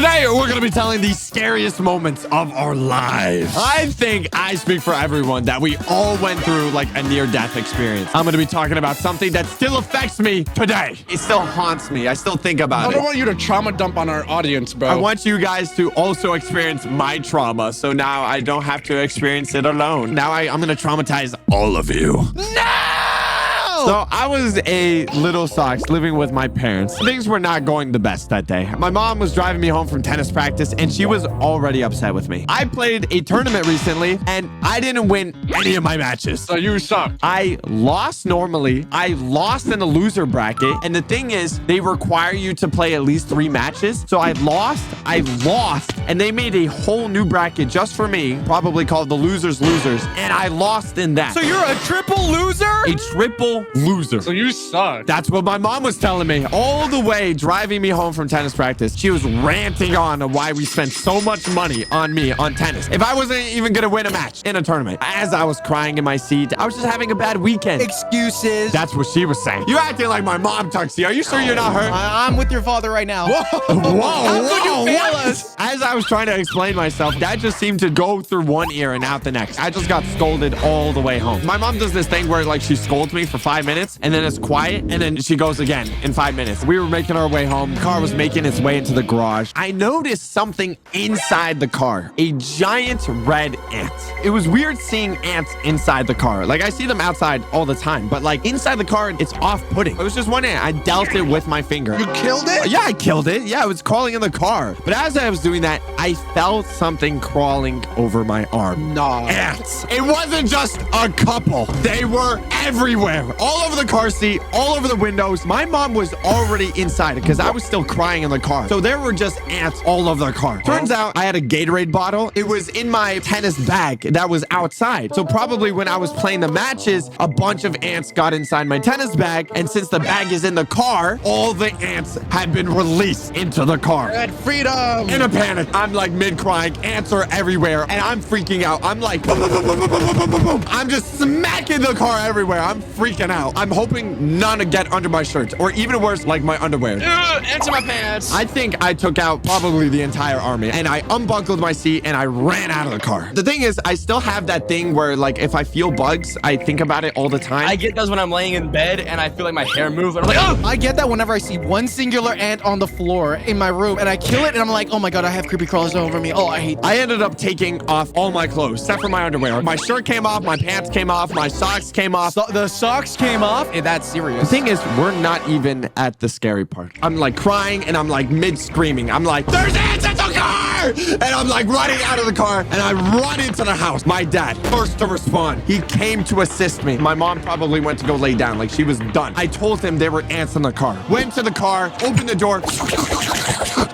Today, we're going to be telling the scariest moments of our lives. I think I speak for everyone that we all went through like a near-death experience. I'm going to be talking about something that still affects me today. It still haunts me. I still think about it. I don't want you to trauma dump on our audience, bro. I want you guys to also experience my trauma, so now I don't have to experience it alone. Now I'm going to traumatize all of you. No! So I was a little socks living with my parents. Things were not going the best that day. My mom was driving me home from tennis practice, and she was already upset with me. I played a tournament recently, and I didn't win any of my matches. So you suck. I lost normally. I lost in the loser bracket. And the thing is, they require you to play at least 3 matches. So I lost, and they made a whole new bracket just for me, probably called the Losers. And I lost in that. So you're a triple loser? A triple loser. So you suck. That's what my mom was telling me all the way driving me home from tennis practice. She was ranting on why we spent so much money on me on tennis if I wasn't even gonna win a match in a tournament. As I was crying in my seat, I was just having a bad weekend. Excuses. That's what she was saying. You're acting like my mom, Tuxie. Are you sure you're not her? I'm with your father right now. Whoa, could you fail us? As I was trying to explain myself, that just seemed to go through one ear and out the next. I just got scolded all the way home. My mom does this thing where like she scolds me for 5 minutes and then it's quiet and then she goes again in 5 minutes. We were making our way home. The car was making its way into the garage. I noticed something inside the car. A giant red ant. It was weird seeing ants inside the car. Like I see them outside all the time, but like inside the car, it's off-putting. It was just one ant. I dealt it with my finger. You killed it? Yeah, I killed it. Yeah, it was crawling in the car. But as I was doing that, I felt something crawling over my arm. Nah. Ants. It wasn't just a couple. They were everywhere. All over the car seat, all over the windows. My mom was already inside it because I was still crying in the car. So there were just ants all over the car. Turns out I had a Gatorade bottle. It was in my tennis bag that was outside. So probably when I was playing the matches, a bunch of ants got inside my tennis bag. And since the bag is in the car, all the ants had been released into the car. Red freedom. In a panic. I'm like mid-crying. Ants are everywhere. And I'm freaking out. I'm like, boom, boom, boom, boom, boom, boom, boom, boom. I'm just smacking the car everywhere. I'm freaking out. I'm hoping none get under my shirt. Or even worse, like my underwear. Ants in my pants. I think I took out probably the entire army. And I unbuckled my seat and I ran out of the car. The thing is, I still have that thing where like if I feel bugs, I think about it all the time. I get those when I'm laying in bed and I feel like my hair move and I'm like, oh! I get that whenever I see one singular ant on the floor in my room and I kill it and I'm like, oh my god, I have creepy crawlers over me. Oh, I hate that. I ended up taking off all my clothes, except for my underwear. My shirt came off, my pants came off, my socks came off. So the socks came off? Hey, that's serious. The thing is, we're not even at the scary part. I'm like crying and I'm like mid-screaming. I'm like, there's ants in the car! And I'm like running out of the car and I run into the house. My dad, first to respond. He came to assist me. My mom probably went to go lay down. Like she was done. I told him there were ants in the car. Went to the car, opened the door,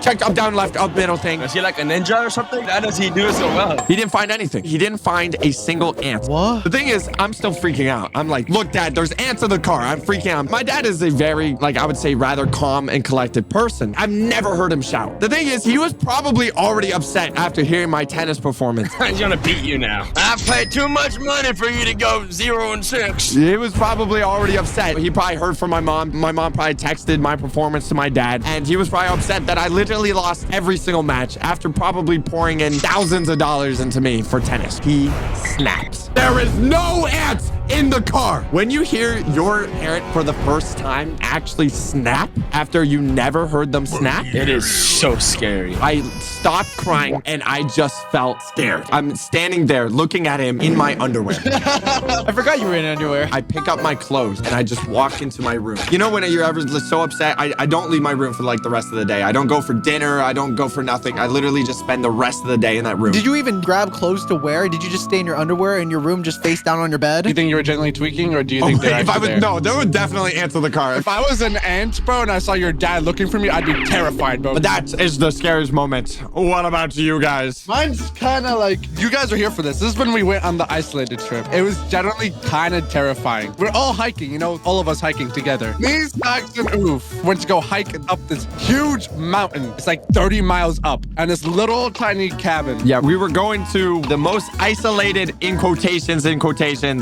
checked up, down, left, up, middle thing. Is he like a ninja or something? How does he do it so well? He didn't find anything. He didn't find a single ant. What? The thing is, I'm still freaking out. I'm like, look, Dad, there's ants in the car. I'm freaking out. My dad is a very, like, I would say rather calm and collected person. I've never heard him shout. The thing is, he was probably already upset after hearing my tennis performance. He's gonna beat you now. I paid too much money for you to go 0-6. He was probably already upset. He probably heard from my mom. My mom probably texted my performance to my dad, and he was probably upset that I literally lost every single match after probably pouring in thousands of dollars into me for tennis. He snaps. There is no ants in the car. When you hear your parent for the first time actually snap after you never heard them snap, It is so scary. I stopped crying and I just felt scared. I'm standing there looking at him in my underwear. I forgot you were in underwear. I pick up my clothes and I just walk into my room. You know when you're ever so upset, I don't leave my room for like the rest of the day. I don't go for dinner. I don't go for nothing. I literally just spend the rest of the day in that room. Did you even grab clothes to wear? Did you just stay in your underwear in your room just face down on your bed? Do you think you were gently tweaking or do you think they're if I was, there? no, there would definitely answer the car. If I was an ant, bro, and I saw your dad looking for me, I'd be terrified, bro. But that is the scariest moment. What about you guys? Mine's kind of like, you guys are here for this. This is when we went on the isolated trip. It was generally kind of terrifying. We're all hiking, you know, all of us hiking together. Me, Stacks, and Oof went to go hike up this huge mountain. It's like 30 miles up and this little tiny cabin. Yeah, we were going to the most isolated, in quotations,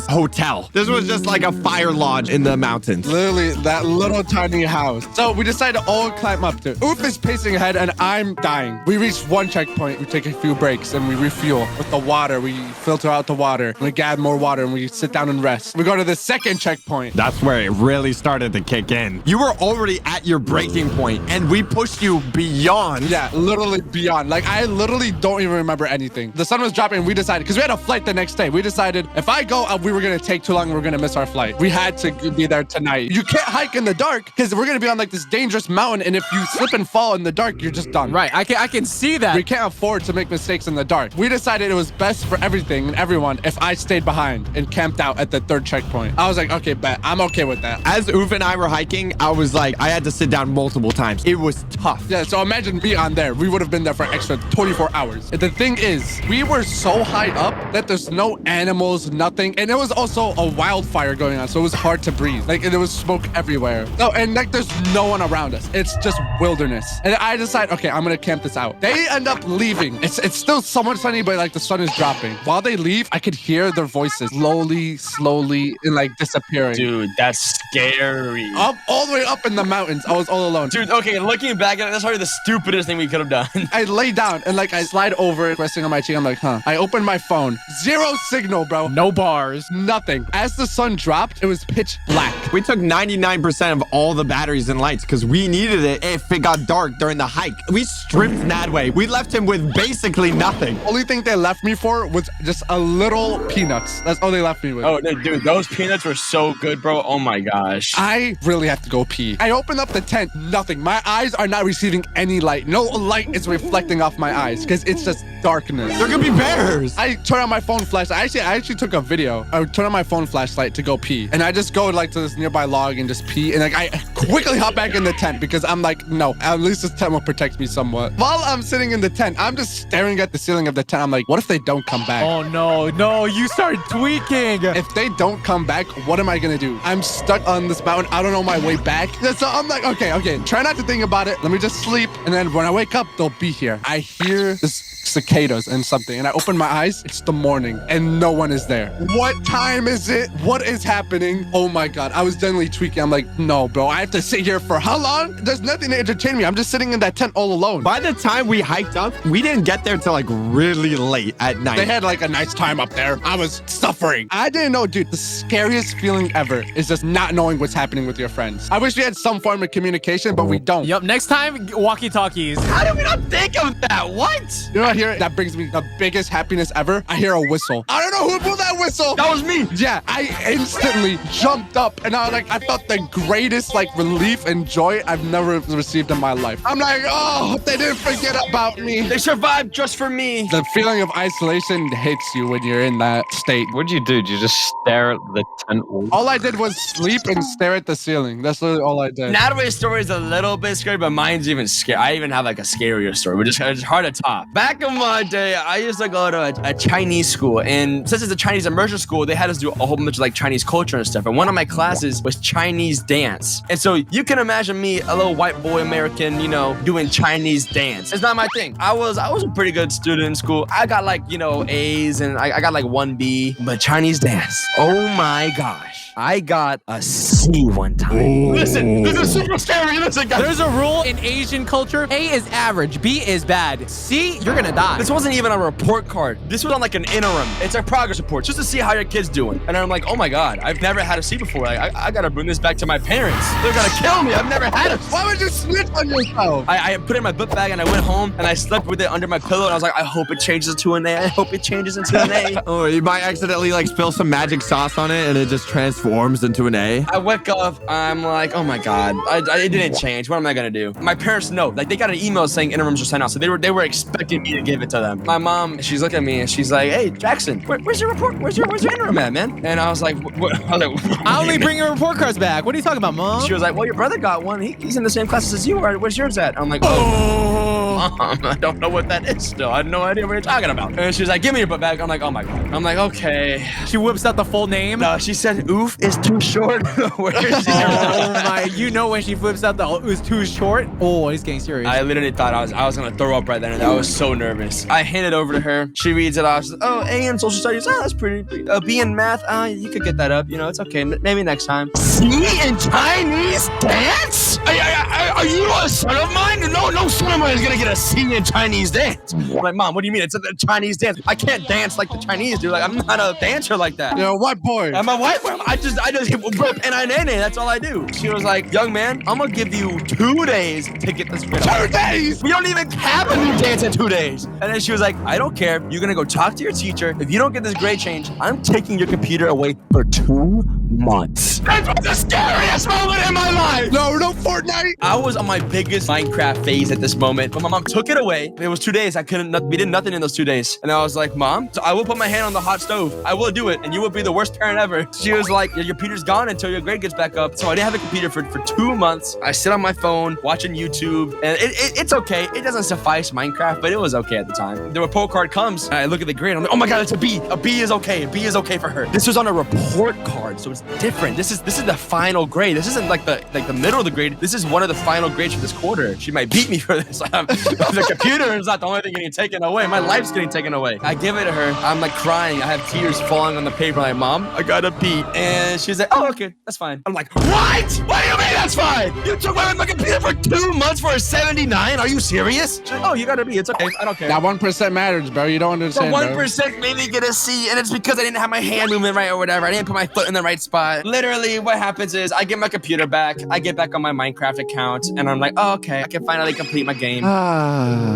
hotel hell. This was just like a fire lodge in the mountains. Literally, that little tiny house. So we decided to all climb up to. Oof is pacing ahead, and I'm dying. We reached one checkpoint. We take a few breaks, and we refuel with the water. We filter out the water. We gather more water, and we sit down and rest. We go to the second checkpoint. That's where it really started to kick in. You were already at your breaking point, and we pushed you beyond. Yeah, literally beyond. Like, I literally don't even remember anything. The sun was dropping, and we decided, because we had a flight the next day. We decided if I go, we were going to take too long, and we're going to miss our flight. We had to be there tonight. You can't hike in the dark, because we're going to be on like this dangerous mountain, and if you slip and fall in the dark, you're just done. Right, I can see that. We can't afford to make mistakes in the dark. We decided it was best for everything and everyone if I stayed behind and camped out at the third checkpoint. I was like, okay, bet. I'm okay with that. As Oof and I were hiking, I was like, I had to sit down multiple times. It was tough. Yeah, so imagine me on there. We would have been there for extra 24 hours. And the thing is, we were so high up that there's no animals, nothing. And it was also a wildfire going on, so it was hard to breathe. Like, there was smoke everywhere. No, and like, there's no one around us. It's just wilderness. And I decide, okay, I'm gonna camp this out. They end up leaving. It's still somewhat sunny, but like the sun is dropping. While they leave, I could hear their voices slowly, and like disappearing. Dude, that's scary. Up all the way up in the mountains. I was all alone. Dude, okay, looking back at it, that's probably the stupidest thing we could have done. I lay down and like I slide over, resting on my cheek. I'm like, huh. I open my phone. Zero signal, bro. No bars. Nothing. As the sun dropped, it was pitch black. We took 99% of all the batteries and lights because we needed it if it got dark during the hike. We stripped Nadway. We left him with basically nothing. Only thing they left me for was just a little peanuts. That's all they left me with. Oh, dude, those peanuts were so good, bro. Oh my gosh. I really have to go pee. I open up the tent. Nothing. My eyes are not receiving any light. No light is reflecting off my eyes because it's just darkness. There could be bears. I turn on my phone flashlight. I actually took a video. I would turn on my phone flashlight to go pee. And I just go like to this nearby log and just pee. And like I quickly hop back in the tent because I'm like, no, at least this tent will protect me somewhat. While I'm sitting in the tent, I'm just staring at the ceiling of the tent. I'm like, what if they don't come back? Oh no, you started tweaking. If they don't come back, what am I gonna do? I'm stuck on this mountain. I don't know my way back. So I'm like, okay, try not to think about it. Let me just sleep. And then when I wake up, they'll be here. I hear this cicadas and something, and I open my eyes. It's the morning and no one is there. What time is it? What is happening? Oh my god, I was definitely tweaking. I'm like, no, bro, I have to sit here for how long? There's nothing to entertain me. I'm just sitting in that tent all alone. By the time we hiked up, we didn't get there till like really late at night. They had like a nice time up there. I was suffering. I didn't know, dude. The scariest feeling ever is just not knowing what's happening with your friends. I wish we had some form of communication, but we don't. Yep, next time, walkie-talkies. How did we not think of that? What? You know what? Here, that brings me the biggest happiness ever. I hear a whistle. I don't know who blew that whistle. That was me. Yeah, I instantly jumped up and I felt the greatest like relief and joy I've never received in my life. I'm like, oh, they didn't forget about me. They survived just for me. The feeling of isolation hits you when you're in that state. What'd you do? Did you just stare at the tent wall? All I did was sleep and stare at the ceiling. That's literally all I did. Nadway's story is a little bit scary, but mine's even scary. I even have like a scarier story, which is it's hard to top. Back in my day, I used to go to a Chinese school, and since it's a Chinese immersion school, they had us do a whole bunch of like Chinese culture and stuff. And one of my classes was Chinese dance. And so you can imagine me, a little white boy American, you know, doing Chinese dance. It's not my thing. I was a pretty good student in school. I got like, you know, A's and I got like 1B, but Chinese dance. Oh my gosh. I got a C one time. Ooh. Listen, this is super scary. Listen, guys. There's a rule in Asian culture. A is average. B is bad. C, you're gonna die. This wasn't even a report card. This was on like an interim. It's a progress report just to see how your kid's doing. And I'm like, oh my God, I've never had a C before. Like, I gotta bring this back to my parents. They're gonna kill me. I've never had a C. Why would you snitch on yourself? I put it in my book bag and I went home and I slept with it under my pillow and I was like, I hope it changes to an A. I hope it changes into an A. Oh, you might accidentally like spill some magic sauce on it and it just transforms into an A. I wake up, I'm like, oh my God, it didn't change. What am I gonna do? My parents know, like they got an email saying interims are sent out, so they were expecting me to give it to them. My mom, she's looking at me and she's like, hey, Jackson, where's your report? Where's your interim at, man? And I was like, I only bring your report cards back. What are you talking about, Mom? She was like, well, your brother got one. He's in the same classes as you are. Where's yours at? I'm like, oh, Mom, I don't know what that is still. I have no idea what you're talking about. And she's like, give me your book bag. I'm like, oh my God. I'm like, okay. She whips out the full name. No, she said, oof is too short. Where's yours? Oh my, you know when she flips out the it was too short? Oh, he's getting serious. I literally thought I was gonna throw up right then and there. I was so nervous. I handed it over to her. She reads it off. She's like, oh, A in social studies Chinese. Oh, that's pretty. B in math. You could get that up. You know, it's okay. Maybe next time. C in Chinese dance? Are you a son of mine? No son of mine is gonna get a C in Chinese dance. I'm like, Mom, what do you mean? It's a Chinese dance. I can't dance like the Chinese do. Like, I'm not a dancer like that. You're a white boy. I'm a white boy. I just whip and I nene. That's all I do. She was like, young man, I'm gonna give you 2 days to get this grade up. 2 days? We don't even have a new dance in 2 days. And then she was like, I don't care. You're gonna go talk to your teacher. If you don't get this grade change, I'm taking your computer away for 2 months. That was the scariest moment in my life. No Fortnite. I was on my biggest Minecraft phase at this moment, but my mom took it away. It was 2 days. We did nothing in those 2 days. And I was like, Mom, so I will put my hand on the hot stove. I will do it. And you will be the worst parent ever. She was like, your computer's gone until your grade gets back up. So I didn't have a computer for 2 months. I sit on my phone watching YouTube, and it's okay. It doesn't suffice Minecraft, but it was okay at the time. The report card comes, and I look at the grade. I'm like, oh my God, it's a B. A B is okay. A B is okay for her. This was on a report card, so it's different. This is the final grade. This isn't like the middle of the grade. This is one of the final grades for this quarter. She might beat me for this. The computer is not the only thing getting taken away. My life's getting taken away. I give it to her. I'm like crying. I have tears falling on the paper. I'm like, Mom, I got a B. And she's like, oh, okay, that's fine. I'm like, what? What do you mean that's fine? You took away my computer for 2 months for a 79? Are you serious? She's like, oh, you got a B. It's okay. I don't care. That 1% matters, bro. You don't understand, The 1% made me get a C, and it's because I didn't have my hand movement right or whatever. I didn't put my foot in the right spot. Literally, what happens is I get my computer back. I get back on my Minecraft account, and I'm like, oh, okay, I can finally complete my game.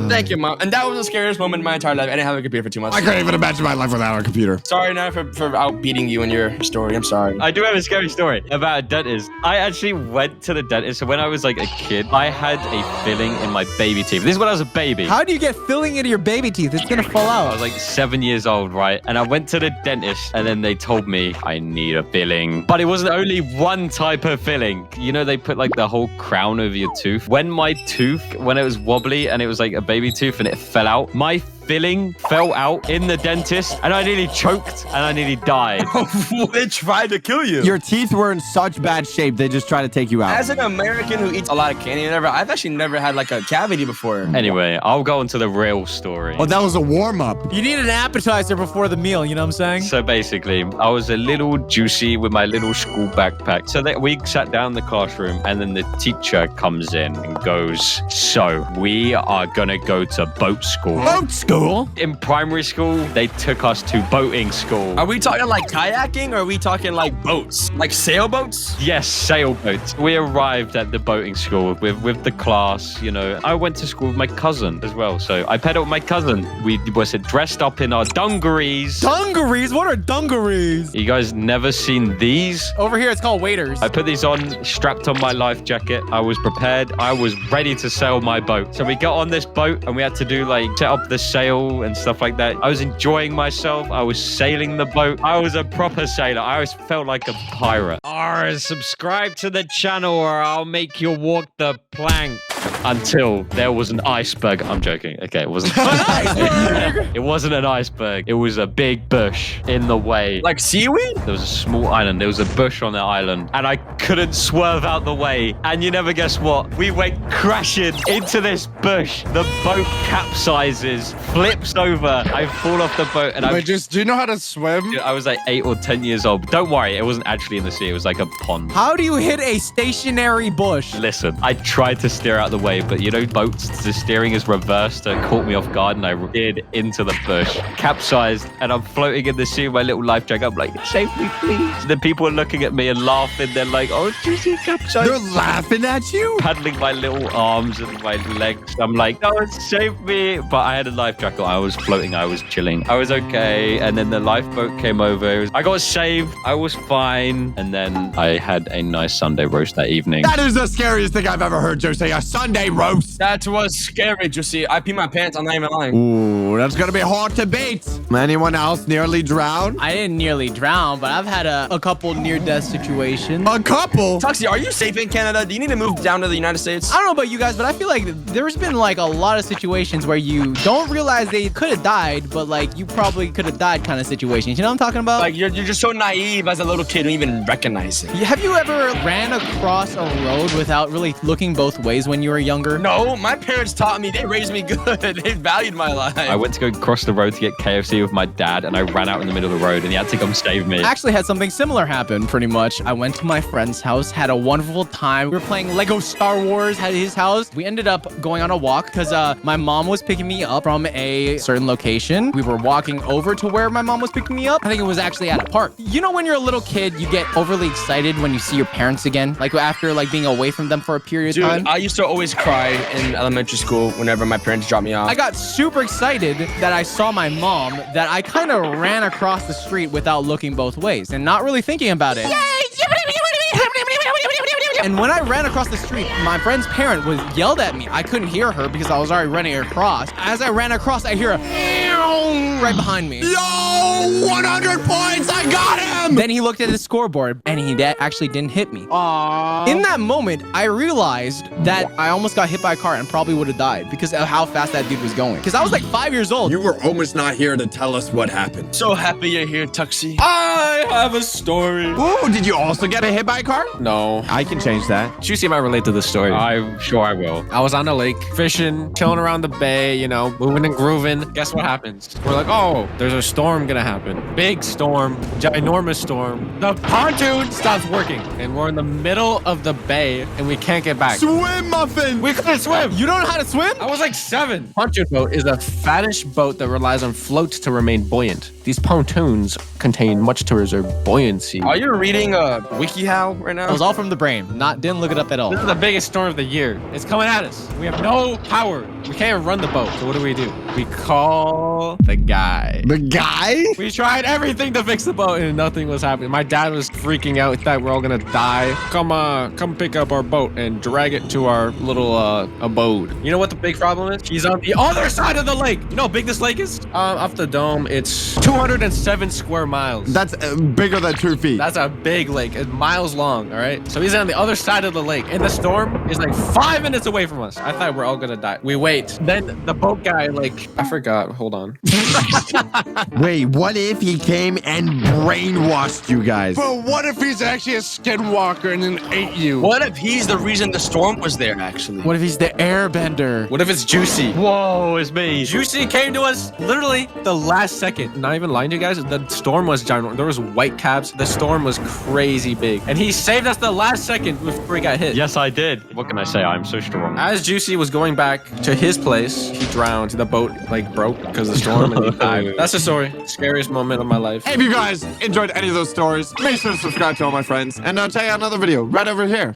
Thank you, Mom. And that was the scariest moment in my entire life. I didn't have a computer for 2 months. I couldn't even imagine my life without a computer. Sorry, now for outbeating you in your story. I'm sorry. I do have a scary story about a dentist. I actually went to the dentist. So when I was like a kid, I had a filling in my baby teeth. This is when I was a baby. How do you get filling into your baby teeth? It's gonna fall I out. was like 7 years old, right? And I went to the dentist, and then they told me I need a filling. But it wasn't only one type of filling. You know, they put like the whole crown over your tooth. When it was wobbly and it was like a baby tooth and it fell out, my filling fell out in the dentist, and I nearly choked and I nearly died. They tried to kill you. Your teeth were in such bad shape, they just try to take you out. As an American who eats a lot of candy and whatever, I've actually never had like a cavity before. Anyway, I'll go on to the real story. Oh, that was a warm-up. You need an appetizer before the meal, you know what I'm saying? So basically, I was a little juicy with my little school backpack. So we sat down in the classroom, and then the teacher comes in and goes, so we are gonna go to boat school. Boat school? In primary school, they took us to boating school. Are we talking like kayaking, or are we talking like boats? Like sailboats? Yes, sailboats. We arrived at the boating school with the class, you know. I went to school with my cousin as well. So I pedaled with my cousin. We was dressed up in our dungarees. Dungarees? What are dungarees? You guys never seen these? Over here, it's called waders. I put these on, strapped on my life jacket. I was prepared. I was ready to sail my boat. So we got on this boat, and we had to do like set up the sail and stuff like that. I was enjoying myself. I was sailing the boat. I was a proper sailor. I always felt like a pirate. Subscribe to the channel or I'll make you walk the plank. Until there was an iceberg. I'm joking. Okay, it wasn't. It wasn't an iceberg. It was a big bush in the way. Like seaweed? There was a small island. There was a bush on the island, and I couldn't swerve out the way. And you never guess what? We went crashing into this bush. The boat capsizes, flips over. I fall off the boat, and Wait, do you know how to swim? I was like 8 or 10 years old. But don't worry, it wasn't actually in the sea. It was like a pond. How do you hit a stationary bush? Listen, I tried to steer out the way, but you know, boats, the steering is reversed. It caught me off guard, and I veered into the bush, capsized, and I'm floating in the sea with my little life jacket. I'm like, save me, please. The people are looking at me and laughing. They're like, oh, Juicy capsized. They're laughing at you? Paddling my little arms and my legs. I'm like, no, save me. But I had a life jacket. I was floating. I was chilling. I was okay. And then the lifeboat came over. I got saved. I was fine. And then I had a nice Sunday roast that evening. That is the scariest thing I've ever heard you say. A Sunday roast. That was scary, Juicy. I peed my pants. I'm not even lying. Ooh, that's gonna be hard to beat. Anyone else nearly drowned? I didn't nearly drown, but I've had a couple near-death situations. A couple? Tuxie, are you safe in Canada? Do you need to move down to the United States? I don't know about you guys, but I feel like there's been like a lot of situations where you don't realize they could have died, but like you probably could have died kind of situations. You know what I'm talking about? Like you're just so naive as a little kid, you don't even recognize it. Have you ever ran across a road without really looking both ways when you were young? younger? No, my parents taught me. They raised me good. They valued my life. I went to go cross the road to get KFC with my dad, and I ran out in the middle of the road, and he had to come save me. I actually had something similar happen, pretty much. I went to my friend's house, had a wonderful time. We were playing Lego Star Wars at his house. We ended up going on a walk because my mom was picking me up from a certain location. We were walking over to where my mom was picking me up. I think it was actually at a park. You know when you're a little kid, you get overly excited when you see your parents again? Like after like being away from them for a period of time? I used to always cry in elementary school whenever my parents dropped me off. I got super excited that I saw my mom that I kind of ran across the street without looking both ways and not really thinking about it. And when I ran across the street, my friend's parent was yelled at me. I couldn't hear her because I was already running across. As I ran across, I hear a right behind me. Yo, 100 points. I got him. Then he looked at his scoreboard and he actually didn't hit me. Aww. In that moment, I realized that I almost got hit by a car and probably would have died because of how fast that dude was going. Because I was like 5 years old. You were almost not here to tell us what happened. So happy you're here, Tuxie. I have a story. Ooh, did you also get hit by a car? No. I can change that. Juicy might relate to this story. I'm sure I will. I was on the lake, fishing, chilling around the bay, you know, moving and grooving. Guess what happens? We're like, oh, there's a storm gonna happen. Big storm, ginormous storm. The pontoon stops working, and we're in the middle of the bay, and we can't get back. Swim, Muffin. We couldn't swim. You don't know how to swim? I was like 7. Pontoon boat is a fattish boat that relies on floats to remain buoyant. These pontoons contain much to reserve buoyancy. Are you reading WikiHow right now? It was all from the brain. Didn't look it up at all. This is the biggest storm of the year. It's coming at us. We have no power. We can't even run the boat. So what do? We call the guy. The guy? We tried everything to fix the boat and nothing was happening. My dad was freaking out. He thought we're all gonna die. Come pick up our boat and drag it to our little abode. You know what the big problem is? He's on the other side of the lake. You know how big this lake is? Off the dome, it's 207 square miles. That's bigger than 2 feet. That's a big lake. It's miles long, all right? So he's on the other side of the lake, and the storm is like 5 minutes away from us. I thought we're all gonna die. We wait. Then the boat guy, like, I forgot. Hold on. Wait, what if he came and brainwashed you guys? But what if he's actually a skinwalker and then ate you? What if he's the reason the storm was there, actually? What if he's the airbender? What if it's Juicy? Whoa, it's me. Juicy came to us literally the last second. Not even lying to you guys. The storm was giant. There was white caps. The storm was crazy big. And he saved us the last second before he got hit. Yes, I did. What can I say? I'm so strong. As Juicy was going back to his place, he drowned. The boat like broke because of the storm and he died. That's the story. Scariest moment of my life. Hey, if you guys enjoyed any of those stories, make sure to subscribe to all my friends. And I'll check out another video right over here.